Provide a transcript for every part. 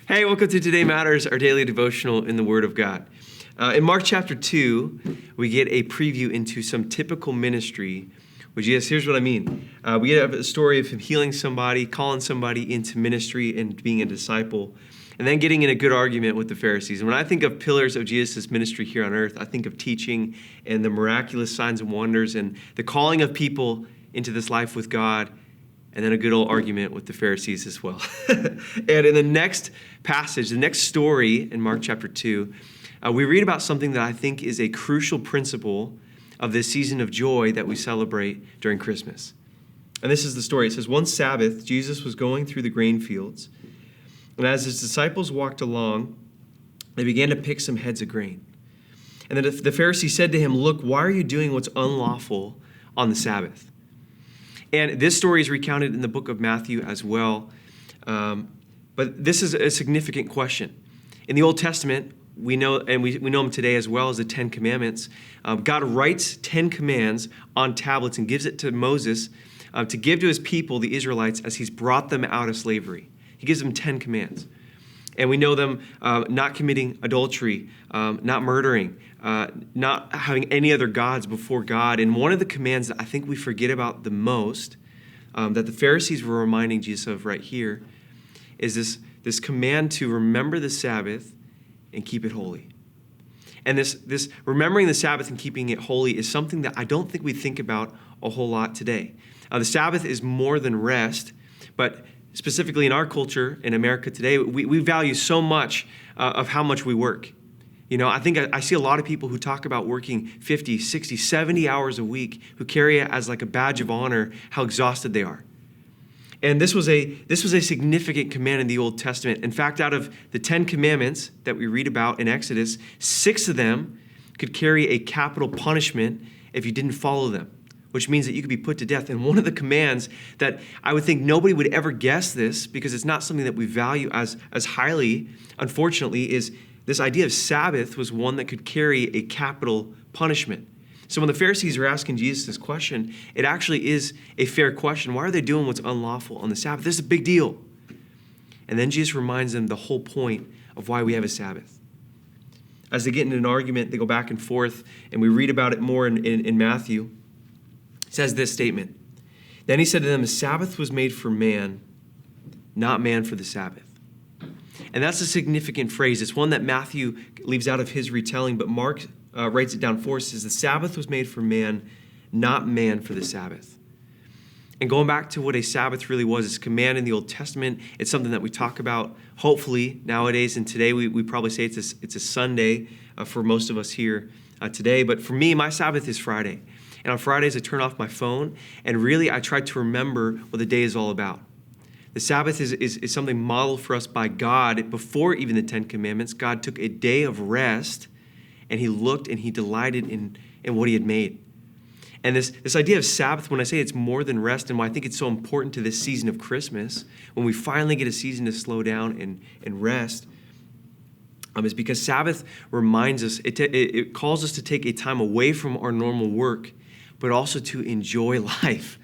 Hey, welcome to Today Matters, our daily devotional in the Word of God. In Mark chapter 2, we get a preview into some typical ministry with Jesus. Here's what I mean. We have a story of him healing somebody, calling somebody into ministry and being a disciple, and then getting in a good argument with the Pharisees. And when I think of pillars of Jesus' ministry here on earth, I think of teaching and the miraculous signs and wonders and the calling of people into this life with God, and then a good old argument with the Pharisees as well. And in the next passage, the next story in Mark chapter 2, we read about something that I think is a crucial principle of this season of joy that we celebrate during Christmas. And this is the story. It says, one Sabbath, Jesus was going through the grain fields, and as his disciples walked along, they began to pick some heads of grain. And then the Pharisee said to him, "Look, why are you doing what's unlawful on the Sabbath?" And this story is recounted in the book of Matthew as well. But this is a significant question. In the Old Testament, we know, and we know them today as well as the Ten Commandments. God writes 10 commands on tablets and gives it to Moses to give to his people, the Israelites, as he's brought them out of slavery. He gives them 10 commands. And we know them not committing adultery, not murdering, not having any other gods before God. And one of the commands that I think we forget about the most, that the Pharisees were reminding Jesus of right here, is this command to remember the Sabbath and keep it holy. And this remembering the Sabbath and keeping it holy is something that I don't think we think about a whole lot today. The Sabbath is more than rest, but specifically in our culture in America today, we value so much of how much we work. You know, I think I see a lot of people who talk about working 50, 60, 70 hours a week, who carry it as like a badge of honor, how exhausted they are. And this was a significant command in the Old Testament. In fact, out of the 10 commandments that we read about in Exodus, 6 of them could carry a capital punishment if you didn't follow them, which means that you could be put to death. And one of the commands that I would think nobody would ever guess this, because it's not something that we value as highly, unfortunately, is this idea of Sabbath was one that could carry a capital punishment. So when the Pharisees are asking Jesus this question, it actually is a fair question. Why are they doing what's unlawful on the Sabbath? This is a big deal. And then Jesus reminds them the whole point of why we have a Sabbath. As they get into an argument, they go back and forth, and we read about it more in Matthew. It says this statement. Then he said to them, "The Sabbath was made for man, not man for the Sabbath." And that's a significant phrase. It's one that Matthew leaves out of his retelling, but Mark writes it down for us. It says, the Sabbath was made for man, not man for the Sabbath. And going back to what a Sabbath really was, it's a command in the Old Testament. It's something that we talk about, hopefully, nowadays. And today we probably say it's a Sunday for most of us here today. But for me, my Sabbath is Friday. And on Fridays, I turn off my phone. And really, I try to remember what the day is all about. The Sabbath is something modeled for us by God. Before even the 10 Commandments, God took a day of rest, and he looked and he delighted in what he had made. And this idea of Sabbath, when I say it's more than rest, and why I think it's so important to this season of Christmas, when we finally get a season to slow down and rest, is because Sabbath reminds us, it calls us to take a time away from our normal work, but also to enjoy life.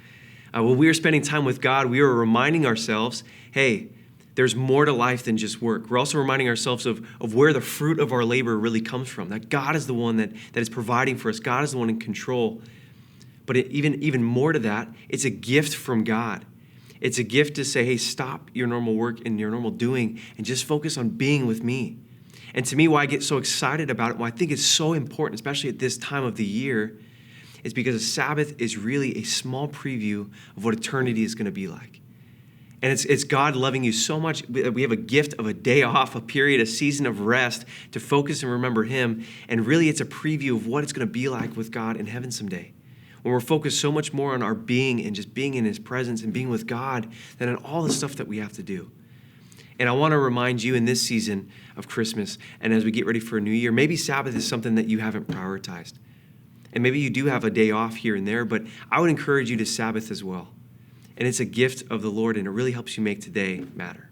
When we are spending time with God, we are reminding ourselves, hey, there's more to life than just work. We're also reminding ourselves of where the fruit of our labor really comes from, that God is the one that is providing for us. God is the one in control. But even more to that, it's a gift from God. It's a gift to say, hey, stop your normal work and your normal doing and just focus on being with me. And to me, why I get so excited about it, why I think it's so important, especially at this time of the year, is because a Sabbath is really a small preview of what eternity is going to be like. And it's God loving you so much. We have a gift of a day off, a period, a season of rest to focus and remember him. And really, it's a preview of what it's going to be like with God in heaven someday, when we're focused so much more on our being and just being in his presence and being with God than on all the stuff that we have to do. And I want to remind you in this season of Christmas, and as we get ready for a new year, maybe Sabbath is something that you haven't prioritized. And maybe you do have a day off here and there, but I would encourage you to Sabbath as well. And it's a gift of the Lord, and it really helps you make today matter.